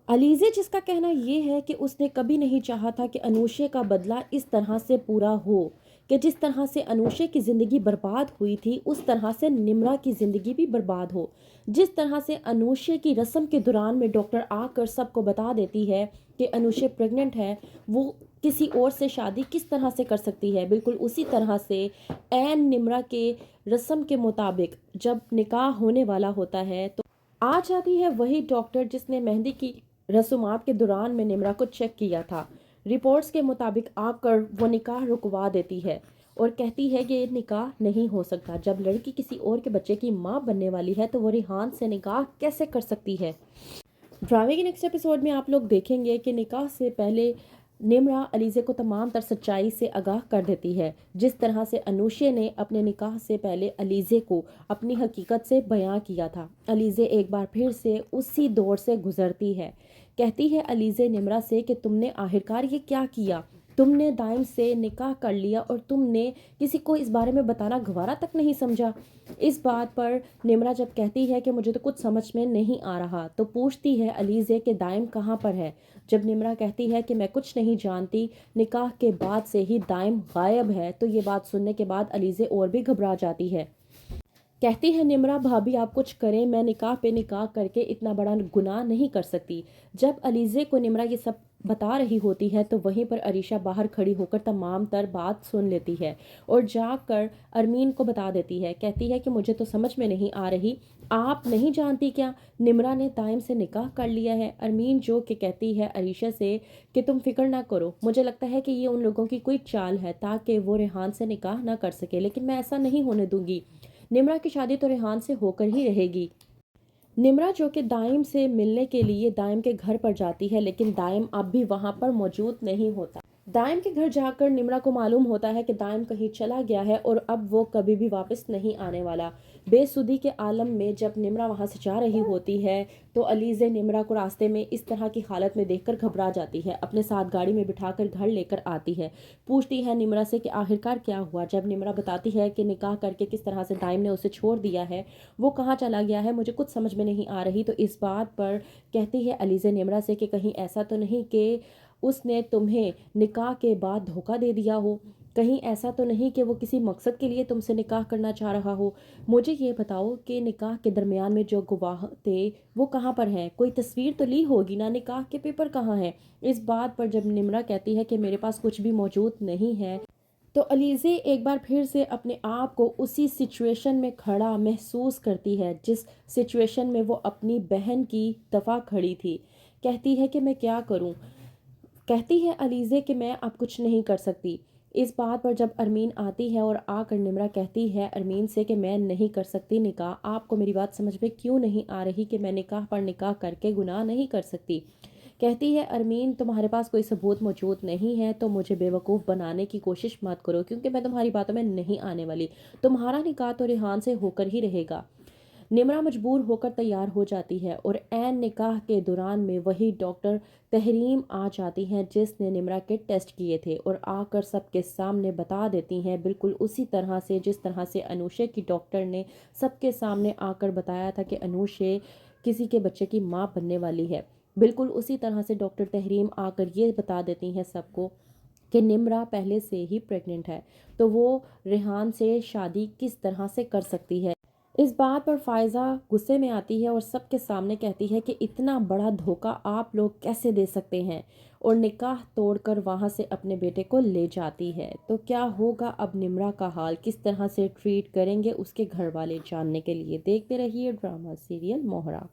अलीज़े जिसका कहना ये है कि उसने कभी नहीं चाहा था कि अनूशे का बदला इस तरह से पूरा हो, कि जिस तरह से अनूशे की ज़िंदगी बर्बाद हुई थी उस तरह से निम्रा की ज़िंदगी भी बर्बाद हो। जिस तरह से अनूशे की रस्म के दौरान में डॉक्टर आकर सबको बता देती है कि अनूशे प्रेग्नेंट है, वो किसी और से शादी किस तरह से कर सकती है, बिल्कुल उसी तरह से ऐन निम्रा के रस्म के मुताबिक जब निकाह होने वाला होता है तो आ जाती है वही डॉक्टर जिसने मेहंदी की रसूमात के दौरान में निम्रा को चेक किया था। रिपोर्ट्स के मुताबिक आकर वो निकाह रुकवा देती है और कहती है कि ये निकाह नहीं हो सकता। जब लड़की किसी और के बच्चे की माँ बनने वाली है तो वो रिहान से निकाह कैसे कर सकती है। ड्रामे के नेक्स्ट एपिसोड में आप लोग देखेंगे कि निकाह से पहले निम्रा अलीज़े को तमाम तर सच्चाई से आगाह कर देती है। जिस तरह से अनूशे ने अपने निकाह से पहले अलीज़े को अपनी हकीकत से बयां किया था, अलीज़े एक बार फिर से उसी दौर से गुजरती है। कहती है अलीज़े निम्रा से कि तुमने आखिरकार ये क्या किया, तुमने दाइम से निकाह कर लिया और तुमने किसी को इस बारे में बताना गवारा तक नहीं समझा। इस बात पर निम्रा जब कहती है कि मुझे तो कुछ समझ में नहीं आ रहा, तो पूछती है अलीज़े कि दाइम कहाँ पर है। जब निम्रा कहती है कि मैं कुछ नहीं जानती, निकाह के बाद से ही दाइम गायब है, तो ये बात सुनने के बाद अलीज़े और भी घबरा जाती है। कहती है निम्रा भाभी आप कुछ करें, मैं निकाह पे निकाह करके इतना बड़ा गुनाह नहीं कर सकती। जब अलीज़े को निम्रा ये सब बता रही होती है तो वहीं पर अरीशा बाहर खड़ी होकर तमाम तर बात सुन लेती है और जाकर अरमीन को बता देती है। कहती है कि मुझे तो समझ में नहीं आ रही, आप नहीं जानती क्या निम्रा ने दाइम से निकाह कर लिया है। अरमीन जो कि कहती है अरीशा से कि तुम फिक्र ना करो, मुझे लगता है कि ये उन लोगों की कोई चाल है ताकि वो रेहान से निकाह ना कर सके, लेकिन मैं ऐसा नहीं होने दूंगी। निम्रा की शादी तो रेहान से होकर ही रहेगी। निम्रा जो कि दाइम से मिलने के लिए दाइम के घर पर जाती है, लेकिन दाइम अब भी वहां पर मौजूद नहीं होता। दाइम के घर जाकर निम्रा को मालूम होता है कि दाइम कहीं चला गया है और अब वो कभी भी वापस नहीं आने वाला। बेसुधी के आलम में जब निम्रा वहां से जा रही होती है तो अलीज़े निम्रा को रास्ते में इस तरह की हालत में देखकर घबरा जाती है, अपने साथ गाड़ी में बिठाकर घर लेकर आती है। पूछती है निम्रा से कि आखिरकार क्या हुआ। जब निम्रा बताती है कि निकाह करके किस तरह से दाइम ने उसे छोड़ दिया है, वो कहाँ चला गया है, मुझे कुछ समझ में नहीं आ रही, तो इस बात पर कहती है अलीज़े निम्रा से कि कहीं ऐसा तो नहीं कि उसने तुम्हें निकाह के बाद धोखा दे दिया हो, कहीं ऐसा तो नहीं कि वो किसी मकसद के लिए तुमसे निकाह करना चाह रहा हो। मुझे ये बताओ कि निकाह के दरमियान में जो गवाह थे वो कहाँ पर हैं, कोई तस्वीर तो ली होगी ना, निकाह के पेपर कहाँ हैं। इस बात पर जब निम्रा कहती है कि मेरे पास कुछ भी मौजूद नहीं है, तो अलीज़े एक बार फिर से अपने आप को उसी सिचुएशन में खड़ा महसूस करती है जिस सिचुएशन में वो अपनी बहन की दफ़ा खड़ी थी। कहती है कि मैं क्या करूं। कहती है अलीज़े कि मैं अब कुछ नहीं कर सकती। इस बात पर जब अरमीन आती है और आकर निम्रा कहती है अरमीन से कि मैं नहीं कर सकती निकाह, आपको मेरी बात समझ में क्यों नहीं आ रही कि मैं निकाह पर निकाह करके गुनाह नहीं कर सकती। कहती है अरमीन तुम्हारे पास कोई सबूत मौजूद नहीं है तो मुझे बेवकूफ़ बनाने की कोशिश मत करो, क्योंकि मैं तुम्हारी बातों में नहीं आने वाली। तुम्हारा निकाह तो रेहान से होकर ही रहेगा। निम्रा मजबूर होकर तैयार हो जाती है और ऐन निकाह के दौरान में वही डॉक्टर तहरीम आ जाती हैं जिसने निम्रा के टेस्ट किए थे और आकर सबके सामने बता देती हैं, बिल्कुल उसी तरह से जिस तरह से अनूशे की डॉक्टर ने सबके सामने आकर बताया था कि अनूशे किसी के बच्चे की माँ बनने वाली है। बिल्कुल उसी तरह से डॉक्टर तहरीम आकर ये बता देती हैं सबको कि निम्रा पहले से ही प्रेग्नेंट है, तो वो रेहान से शादी किस तरह से कर सकती है। इस बात पर फायजा गुस्से में आती है और सबके सामने कहती है कि इतना बड़ा धोखा आप लोग कैसे दे सकते हैं, और निकाह तोड़कर वहां से अपने बेटे को ले जाती है। तो क्या होगा अब निम्रा का हाल, किस तरह से ट्रीट करेंगे उसके घर वाले, जानने के लिए देखते रहिए ड्रामा सीरियल मोहरा।